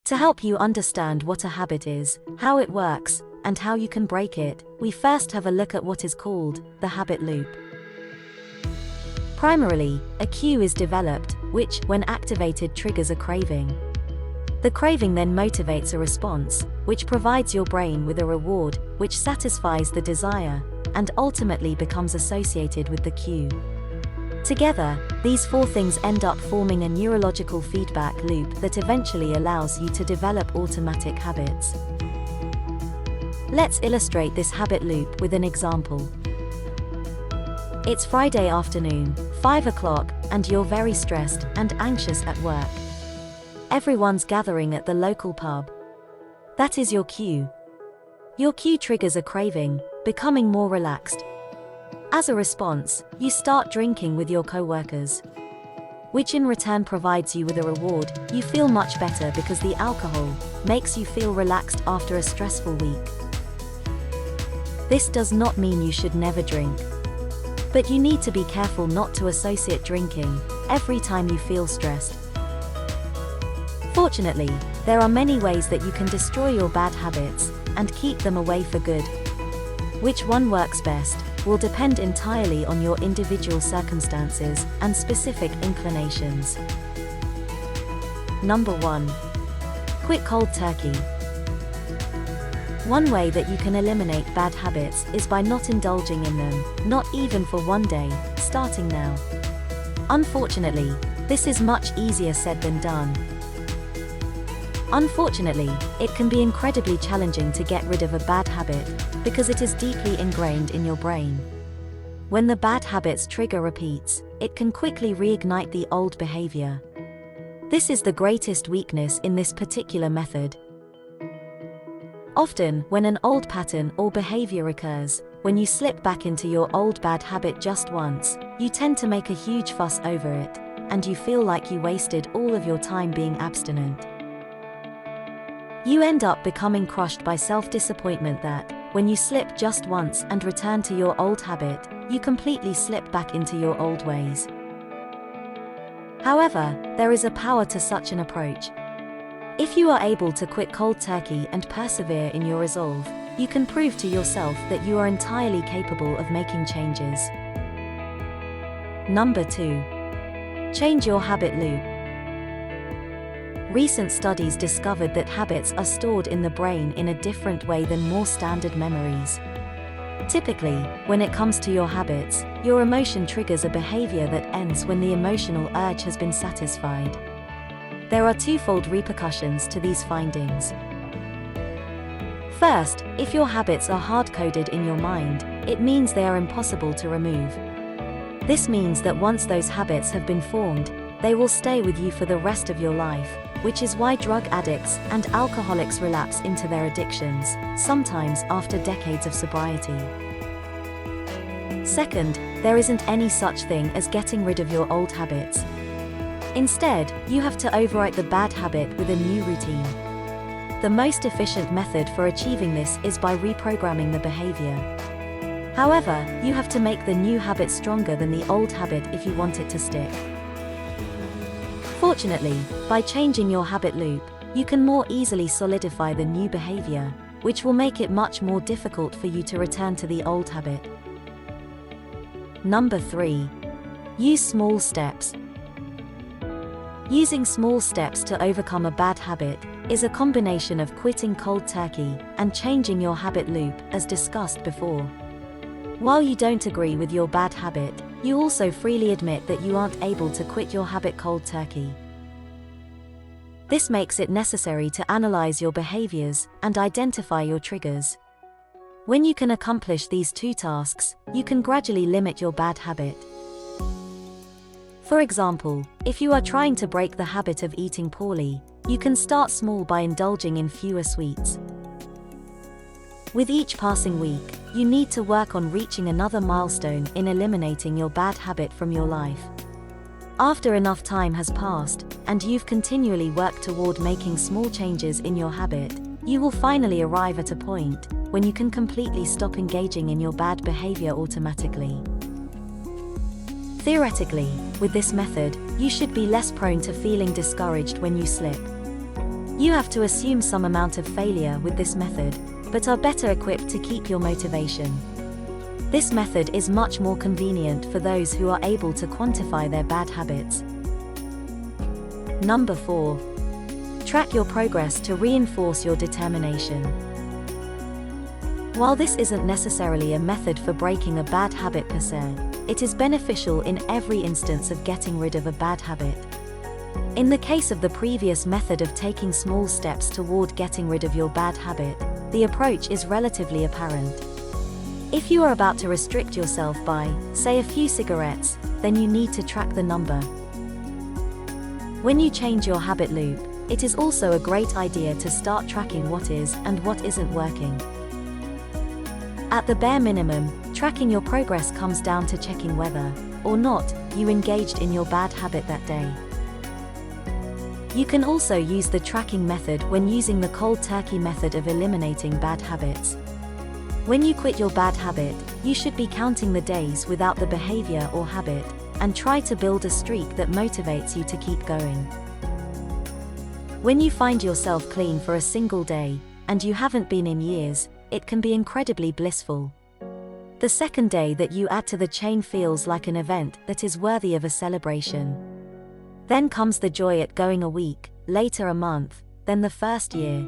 To help you understand what a habit is, how it works, and how you can break it, we first have a look at what is called the habit loop. Primarily, a cue is developed, which, when activated, triggers a craving. The craving then motivates a response, which provides your brain with a reward, which satisfies the desire, and ultimately becomes associated with the cue. Together, these four things end up forming a neurological feedback loop that eventually allows you to develop automatic habits. Let's illustrate this habit loop with an example. It's Friday afternoon, 5 o'clock, and you're very stressed and anxious at work. Everyone's gathering at the local pub. That is your cue. Your cue triggers a craving, becoming more relaxed. As a response, you start drinking with your co-workers, which in return provides you with a reward. You feel much better because the alcohol makes you feel relaxed after a stressful week. This does not mean you should never drink, but you need to be careful not to associate drinking every time you feel stressed. Fortunately, there are many ways that you can destroy your bad habits and keep them away for good. Which one works best will depend entirely on your individual circumstances and specific inclinations. Number 1. Quit cold turkey. One way that you can eliminate bad habits is by not indulging in them, not even for one day, starting now. Unfortunately, this is much easier said than done. Unfortunately, it can be incredibly challenging to get rid of a bad habit, because it is deeply ingrained in your brain. When the bad habits trigger repeats, it can quickly reignite the old behavior. This is the greatest weakness in this particular method. Often, when an old pattern or behavior occurs, when you slip back into your old bad habit just once, you tend to make a huge fuss over it, and you feel like you wasted all of your time being abstinent. You end up becoming crushed by self-disappointment that, when you slip just once and return to your old habit, you completely slip back into your old ways. However, there is a power to such an approach. If you are able to quit cold turkey and persevere in your resolve, you can prove to yourself that you are entirely capable of making changes. Number 2. Change your habit loop. Recent studies discovered that habits are stored in the brain in a different way than more standard memories. Typically, when it comes to your habits, your emotion triggers a behavior that ends when the emotional urge has been satisfied. There are twofold repercussions to these findings. First, if your habits are hard-coded in your mind, it means they are impossible to remove. This means that once those habits have been formed, they will stay with you for the rest of your life, which is why drug addicts and alcoholics relapse into their addictions, sometimes after decades of sobriety. Second, there isn't any such thing as getting rid of your old habits. Instead, you have to overwrite the bad habit with a new routine. The most efficient method for achieving this is by reprogramming the behavior. However, you have to make the new habit stronger than the old habit if you want it to stick. Fortunately, by changing your habit loop, you can more easily solidify the new behavior, which will make it much more difficult for you to return to the old habit. Number 3. Use small steps. Using small steps to overcome a bad habit is a combination of quitting cold turkey and changing your habit loop, as discussed before. While you don't agree with your bad habit, you also freely admit that you aren't able to quit your habit cold turkey. This makes it necessary to analyze your behaviors and identify your triggers. When you can accomplish these two tasks, you can gradually limit your bad habit. For example, if you are trying to break the habit of eating poorly, you can start small by indulging in fewer sweets. With each passing week, you need to work on reaching another milestone in eliminating your bad habit from your life. After enough time has passed, and you've continually worked toward making small changes in your habit, you will finally arrive at a point when you can completely stop engaging in your bad behavior automatically. Theoretically, with this method, you should be less prone to feeling discouraged when you slip. You have to assume some amount of failure with this method, but are better equipped to keep your motivation. This method is much more convenient for those who are able to quantify their bad habits. Number 4. Track your progress to reinforce your determination. While this isn't necessarily a method for breaking a bad habit per se, it is beneficial in every instance of getting rid of a bad habit. In the case of the previous method of taking small steps toward getting rid of your bad habit, the approach is relatively apparent. If you are about to restrict yourself by, say, a few cigarettes, then you need to track the number. When you change your habit loop, it is also a great idea to start tracking what is and what isn't working. At the bare minimum, tracking your progress comes down to checking whether, or not, you engaged in your bad habit that day. You can also use the tracking method when using the cold turkey method of eliminating bad habits. When you quit your bad habit, you should be counting the days without the behavior or habit, and try to build a streak that motivates you to keep going. When you find yourself clean for a single day, and you haven't been in years, it can be incredibly blissful. The second day that you add to the chain feels like an event that is worthy of a celebration. Then comes the joy at going a week, later a month, then the first year.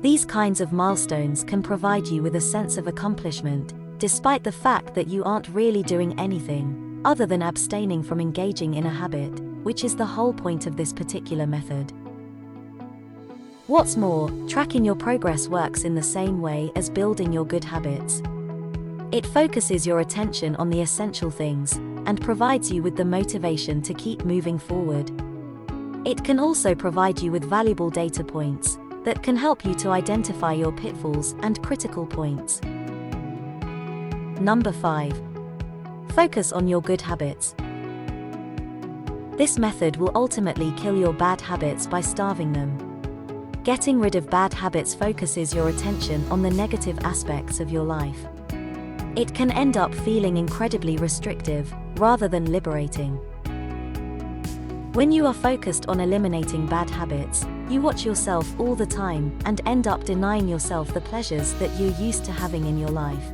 These kinds of milestones can provide you with a sense of accomplishment, despite the fact that you aren't really doing anything other than abstaining from engaging in a habit, which is the whole point of this particular method. What's more, tracking your progress works in the same way as building your good habits. It focuses your attention on the essential things, and provides you with the motivation to keep moving forward. It can also provide you with valuable data points that can help you to identify your pitfalls and critical points. Number 5. Focus on your good habits. This method will ultimately kill your bad habits by starving them. Getting rid of bad habits focuses your attention on the negative aspects of your life. It can end up feeling incredibly restrictive, rather than liberating. When you are focused on eliminating bad habits, you watch yourself all the time and end up denying yourself the pleasures that you're used to having in your life.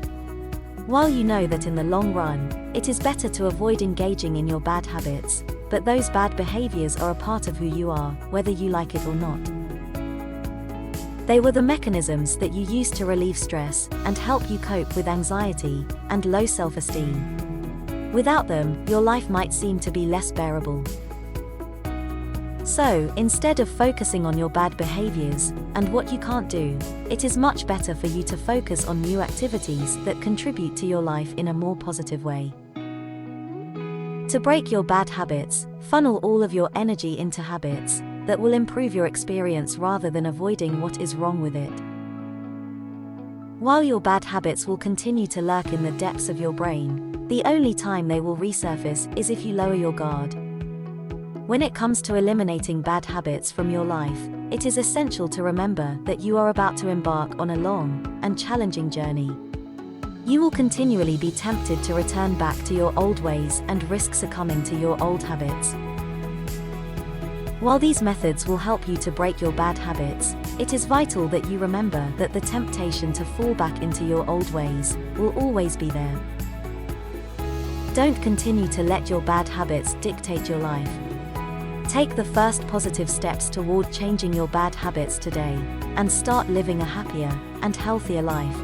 While you know that in the long run, it is better to avoid engaging in your bad habits, but those bad behaviors are a part of who you are, whether you like it or not. They were the mechanisms that you used to relieve stress and help you cope with anxiety and low self-esteem. Without them, your life might seem to be less bearable. So, instead of focusing on your bad behaviors and what you can't do, it is much better for you to focus on new activities that contribute to your life in a more positive way. To break your bad habits, funnel all of your energy into habits that will improve your experience rather than avoiding what is wrong with it. While your bad habits will continue to lurk in the depths of your brain, the only time they will resurface is if you lower your guard. When it comes to eliminating bad habits from your life, it is essential to remember that you are about to embark on a long and challenging journey. You will continually be tempted to return back to your old ways and risk succumbing to your old habits. While these methods will help you to break your bad habits, it is vital that you remember that the temptation to fall back into your old ways will always be there. Don't continue to let your bad habits dictate your life. Take the first positive steps toward changing your bad habits today, and start living a happier and healthier life.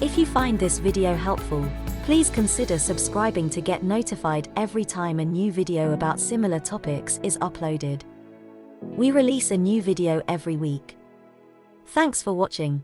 If you find this video helpful, please consider subscribing to get notified every time a new video about similar topics is uploaded. We release a new video every week. Thanks for watching.